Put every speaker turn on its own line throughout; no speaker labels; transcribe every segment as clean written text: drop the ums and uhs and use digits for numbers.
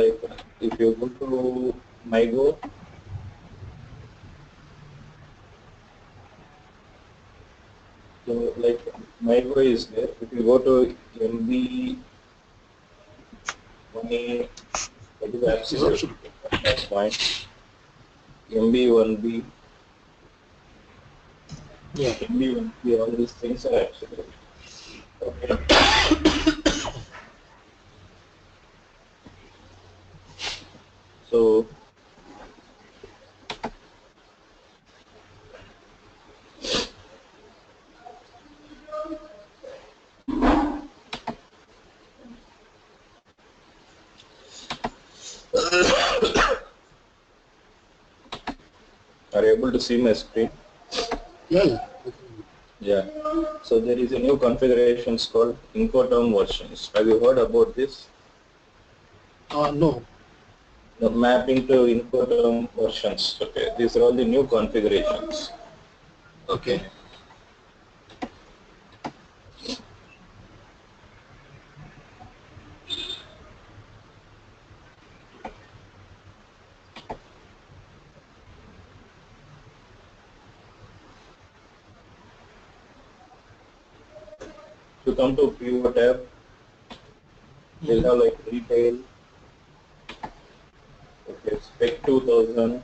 like if you go to MyGo, so like MyGo is there. If you go to MB 1A, that is absolute. That's fine. MB 1B,
yeah.
MB 1B, all these things are absolute. Okay. So are you able to see my screen?
Yeah.
Yeah. So there is a new configurations called Incoterm versions. Have you heard about this?
No.
The mapping to Incoterm versions. Okay. These are all the new configurations. Okay. To come to PO tab, they'll have like retail, okay, spec 2000,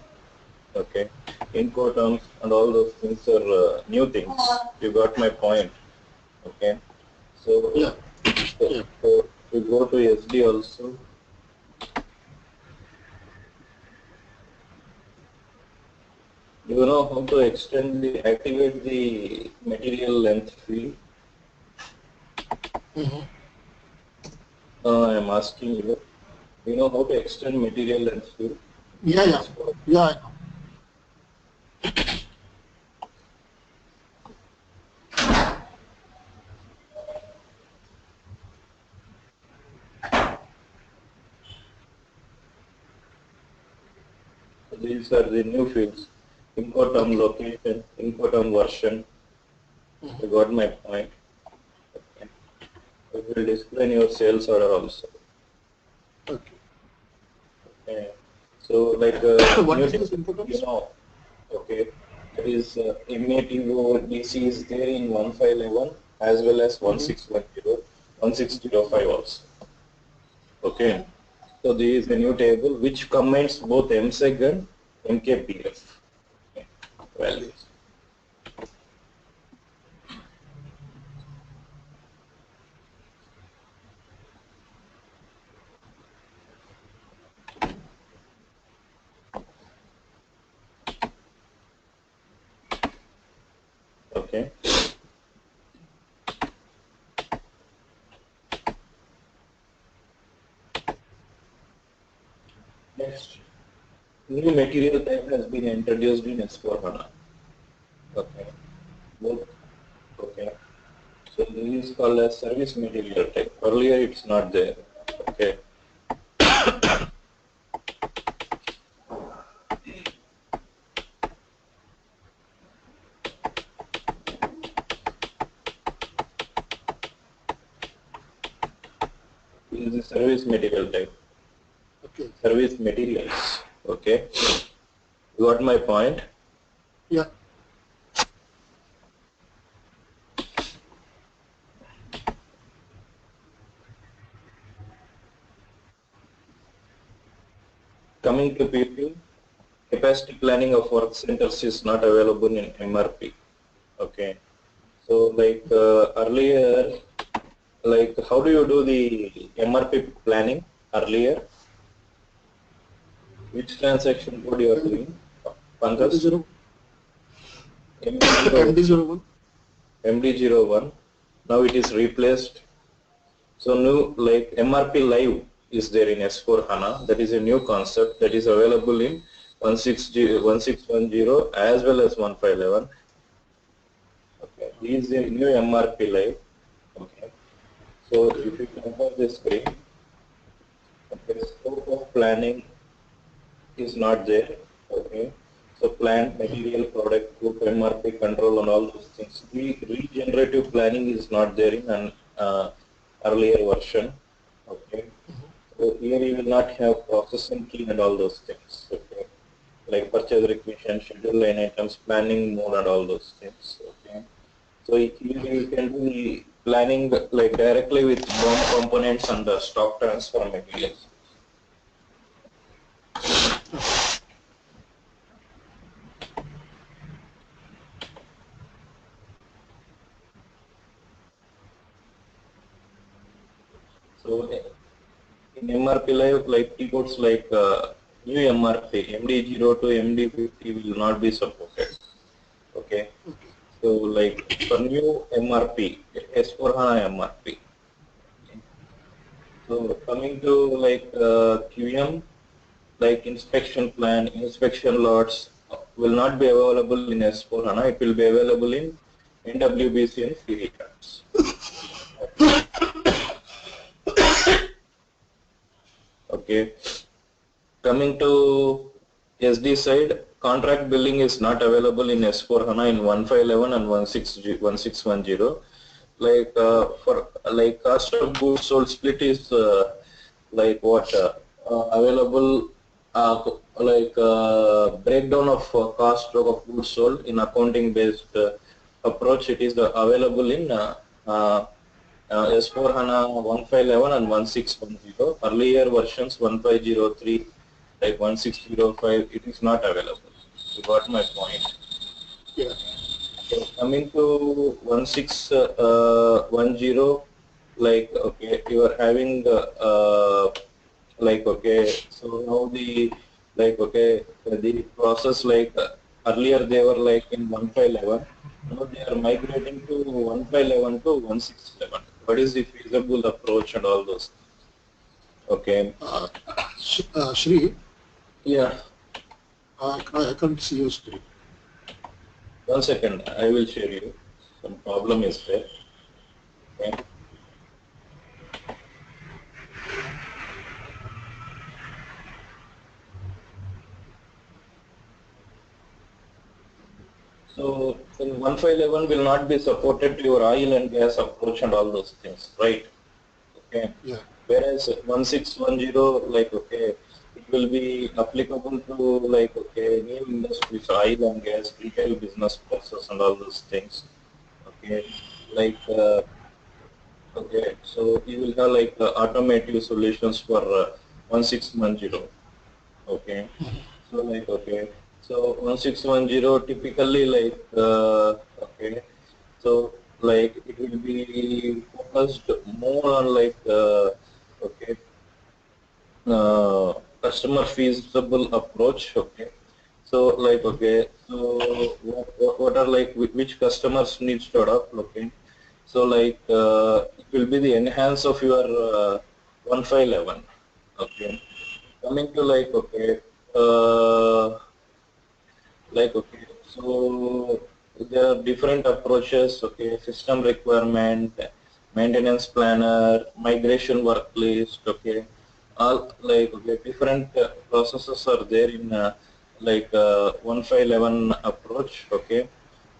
okay, Incoterms and all those things are new things. You got my point, okay. So, so we go to SD also. You know how to activate the material length field? I'm asking you. You know how to extend material length field?
Yeah.
These are the new fields. Incoterm location, Incoterm version. You got my point. Okay. It will display your sales order also. Okay. So like
what is this Incoterms?
you know, okay, there is MATO DC is there in 1511 as well as 1610, 1605 also. Okay. So there is a new table which combines both MSEG and MKPF values. Okay. Next, new material type has been introduced in S4 Hana. Okay. Both. Okay. So this is called as service material type. Earlier it's not there. Okay. This is the service material type.
Okay.
Service materials. Okay. You got my point?
Yeah.
Coming to PP, capacity planning of work centers is not available in MRP. Okay. So like earlier, like how do you do the MRP planning earlier? Which transaction code you are doing?
MD01.
MD01. Now it is replaced. So new like MRP live is there in S4 HANA. That is a new concept that is available in 1610 as well as 1511. Okay, this is a new MRP live. Okay, so if you compare the screen, okay, scope of planning is not there. Okay, so plant, material, product group, MRP control, and all those things. Regenerative planning is not there in an earlier version. Okay, so here you will not have processing key and all those things. Okay, like purchase requisition, schedule line items, planning mode, and all those things. Okay, so here you can do the planning like directly with BOM components and the stock transfer materials. So in MRP Live, like keyboards like new MRP, MD0 to MD50 will not be supported. Okay. So like for new MRP, S4 HANA MRP. Okay. So coming to like QM, like inspection plan, inspection lots will not be available in S4 HANA. It will be available in NWBC and FIORI cards. Okay. Coming to SD side, contract billing is not available in S4 HANA in 1511 and 1610. Like for like cost of goods sold split is like what available breakdown of cost of goods sold in accounting based approach. It is available in S4 HANA 1511 and 1610. Earlier versions 1503, like 1605, it is not available. You got my point.
Yeah.
So coming to 1610, like okay, you are having like okay, so now the like okay, the process like earlier they were like in 1511. Now they are migrating to 1511 to 1611. What is the feasible approach and all those? Okay.
Shri,
Yeah.
I can't see your screen.
1 second, I will share you. Some problem is there. Okay. So in 1511 will not be supported to your oil and gas approach and all those things, right? Okay.
Yeah.
Whereas 1610, like okay, it will be applicable to like okay, new industries, oil and gas, retail business process and all those things. Okay, like okay, so you will have like automotive solutions for 1610. Okay, so like okay, so 1610 typically like okay, so like it will be focused more on like okay, customer feasible approach. Okay, so like okay, so what are like which customers needs to adopt? Okay, so like it will be the enhance of your 1511. Okay, coming to like okay, like okay, so there are different approaches. Okay, system requirement, maintenance planner, migration work list. Okay, all like okay, different processes are there in like 1511 approach. Okay,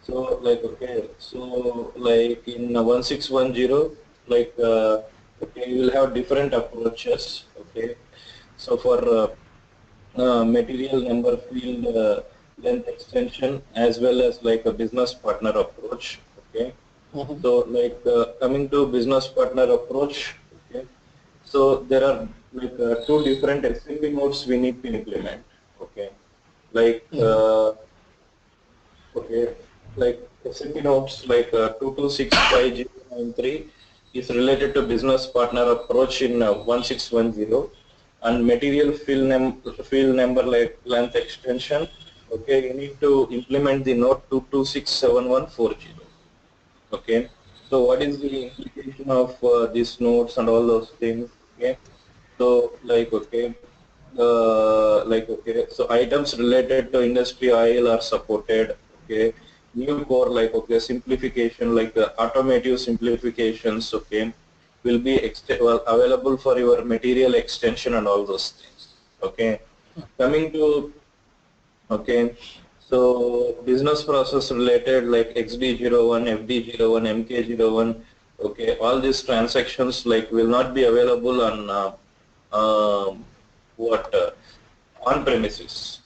so like okay, so like in 1610, like okay, you will have different approaches. Okay, so for material number field length extension as well as like a business partner approach. Okay, so like coming to business partner approach. Okay, so there are like two different SAP nodes we need to implement. Okay, like okay, like SAP nodes like 226593 is related to business partner approach in 1610, and material field number like length extension. Okay, you need to implement the node 22671140. Okay, so what is the implication of these nodes and all those things? Okay, so like okay, so items related to industry oil are supported. Okay, new core like okay, simplification like automotive simplifications. Okay, will be available for your material extension and all those things. Okay, coming to okay, so business process related like XD01, FD01, MK01. Okay, all these transactions like will not be available on what on premises.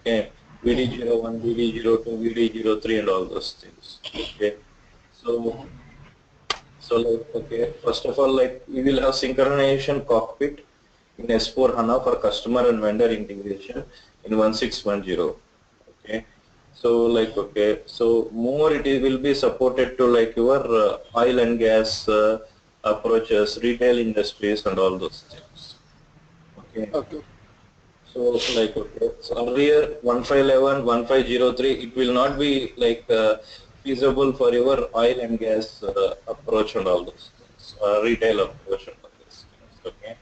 Okay, VD01, VD02, VD03, and all those things. Okay, so like, okay, first of all, like we will have synchronization cockpit in S4 HANA for customer and vendor integration in 1610. Okay, so like, okay, so more will be supported to like your oil and gas approaches, retail industries, and all those things. Okay.
Okay.
So like, okay, so earlier 1511, 1503, it will not be like feasible for your oil and gas approach and all those things, retail approach and all those things. Okay,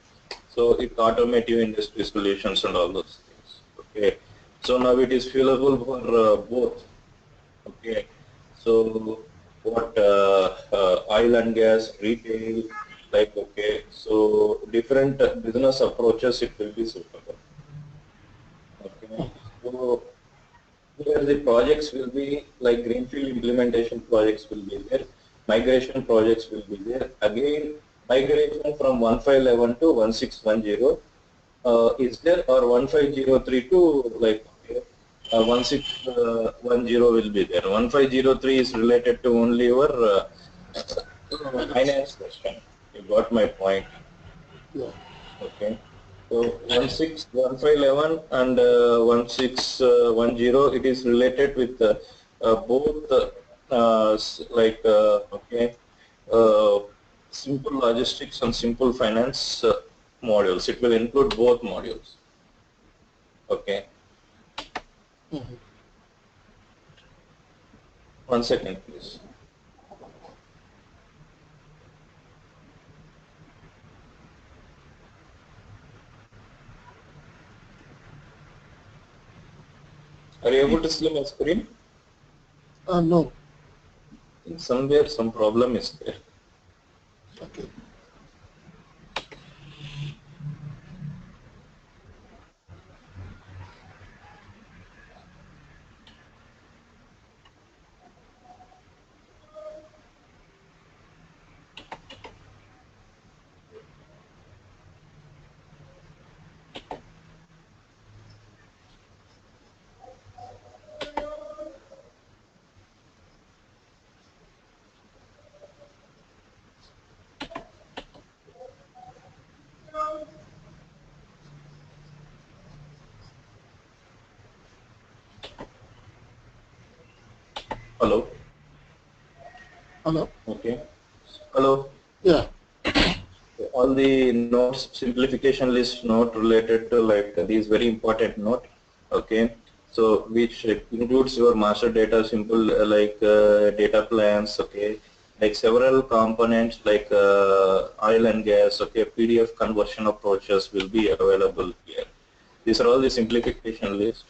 so it automotive industry solutions and all those things. Okay, so now it is feasible for both. Okay, so what oil and gas, retail, like, okay, so different business approaches it will be suitable. Okay, so here the projects will be like greenfield implementation projects will be there, migration projects will be there. Again, migration from 1511 to 1610 is there, or 1503 to like, okay, 1610 will be there. 1503 is related to only your finance question. You got my point.
Yeah.
Okay. So 161511 and 1610, it is related with both like, okay, uh, simple logistics and simple finance modules. It will include both modules. Okay.
Mhm.
1 second, please. Are you able to see my screen?
No.
I think somewhere some problem is there.
Okay.
Hello.
Hello.
Okay. Hello.
Yeah.
All the notes, simplification list note related to like these very important note. Okay, so which includes your master data, simple data plans. Okay, like several components like oil and gas. Okay, PDF conversion approaches will be available here. These are all the simplification list.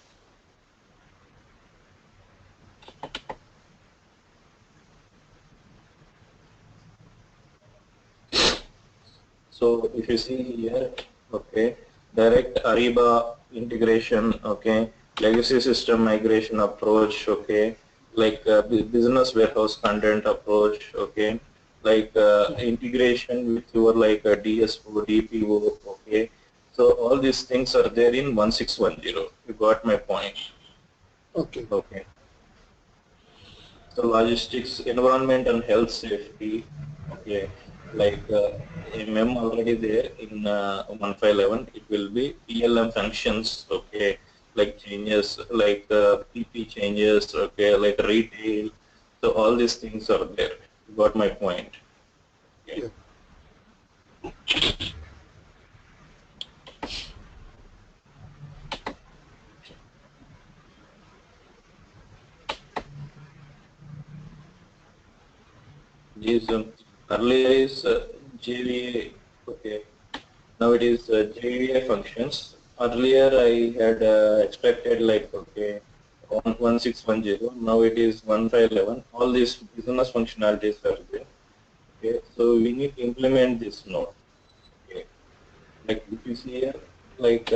So if you see here, okay, direct Ariba integration, okay, legacy system migration approach, okay, like business warehouse content approach, okay, like integration with your like DSO, DPO, okay. So all these things are there in 1610. You got my point.
Okay.
Okay. So logistics, environment and health safety, okay, like MM already there in 1511, it will be PLM functions, okay, like changes, like PP changes, okay, like retail, so all these things are there. You got my point. Okay.
Yeah.
These earlier is JVA, okay. Now it is JVA functions. Earlier I had expected like, okay, 1610. Now it is 1511. All these business functionalities are there. Okay, so we need to implement this node. Okay, like if you see here, like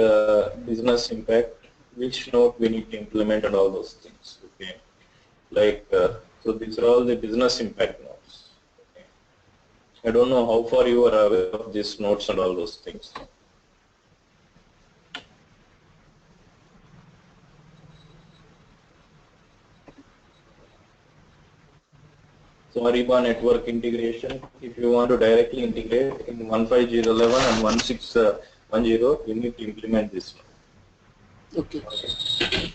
business impact, which node we need to implement and all those things. Okay, like so these are all the business impact nodes. Okay. I don't know how far you are aware of these nodes and all those things. So Ariba network integration, if you want to directly integrate in 15011 and 1610, you need to implement this one.
Okay.
Okay.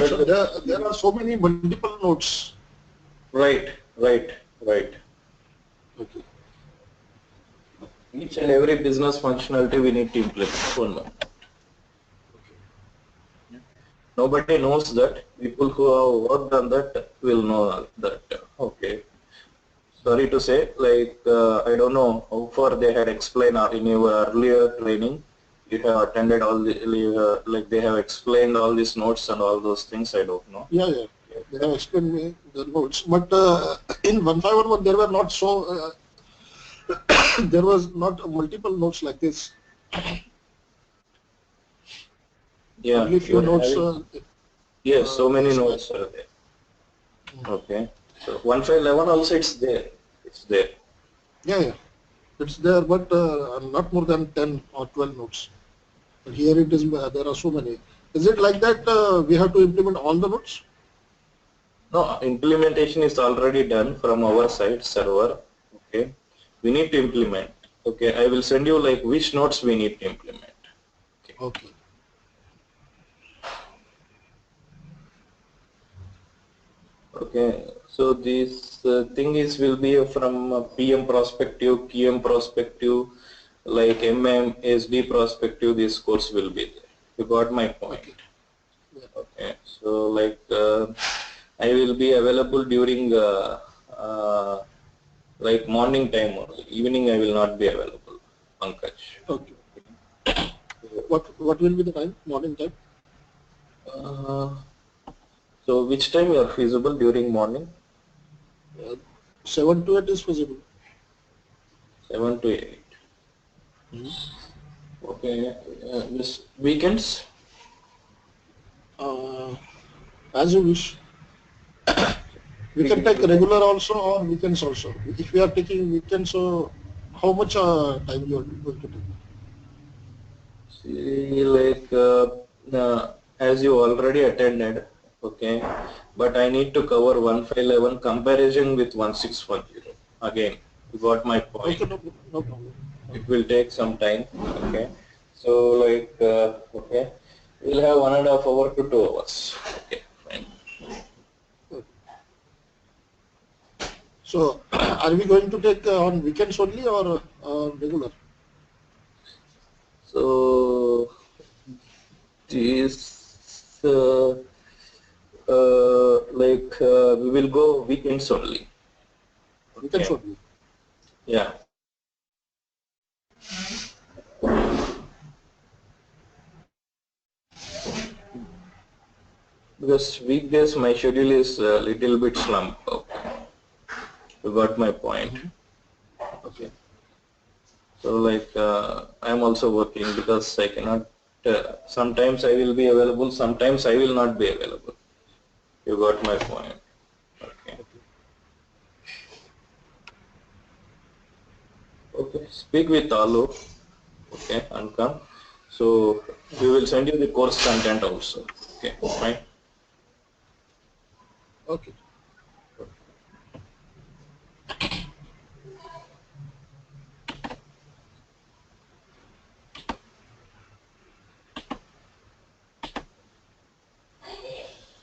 So there are so many multiple nodes.
Right.
Okay.
Each and every business functionality we need to implement. One more. Nobody knows that. People who have worked on that will know that. Okay. Sorry to say, like I don't know how far they had explained in your earlier training. You have attended all the like they have explained all these notes and all those things. I don't know.
Yeah. They have explained me the nodes, but in 1511 there were not so. There was not multiple nodes like this.
Yeah.
Only few nodes.
Yes, so many nodes are there. Okay. So 1511 also it's there. It's there.
Yeah. It's there, but not more than 10 or 12 nodes. But here it is. There are so many. Is it like that? We have to implement all the nodes?
No, implementation is already done from our side server. Okay. We need to implement. Okay. I will send you like which nodes we need to implement.
Okay.
Okay, so this thing is will be from PM perspective, QM perspective, like MM, SD perspective. This course will be there. You got my point.
Okay. Yeah.
Okay, so like I will be available during like morning time or evening. I will not be available. Pankaj.
Okay. What will be the time? Morning time?
So which time you are feasible during morning?
7 to 8 is feasible.
7 to 8. Okay, this weekends?
As you wish. We can take regular also or weekends also. If we are taking weekends, so how much time you are going to take?
See, like as you already attended, okay, but I need to cover 1511 comparison with 1610. Again, you got my point.
Okay, no problem.
It will take some time, okay. So like, okay, we'll have 1.5 hour to 2 hours. Okay, fine.
So, are we going to take on weekends only or regular?
So this we will go weekends only.
Weekends
Okay.
only.
Yeah. Because weekdays my schedule is a little bit slump. Okay. You got my point. Okay. So like I am also working because I cannot. Sometimes I will be available. Sometimes I will not be available. You got my point. Okay. Okay. Speak with Alu. Okay, and come. So we will send you the course content also. Okay, fine.
Okay.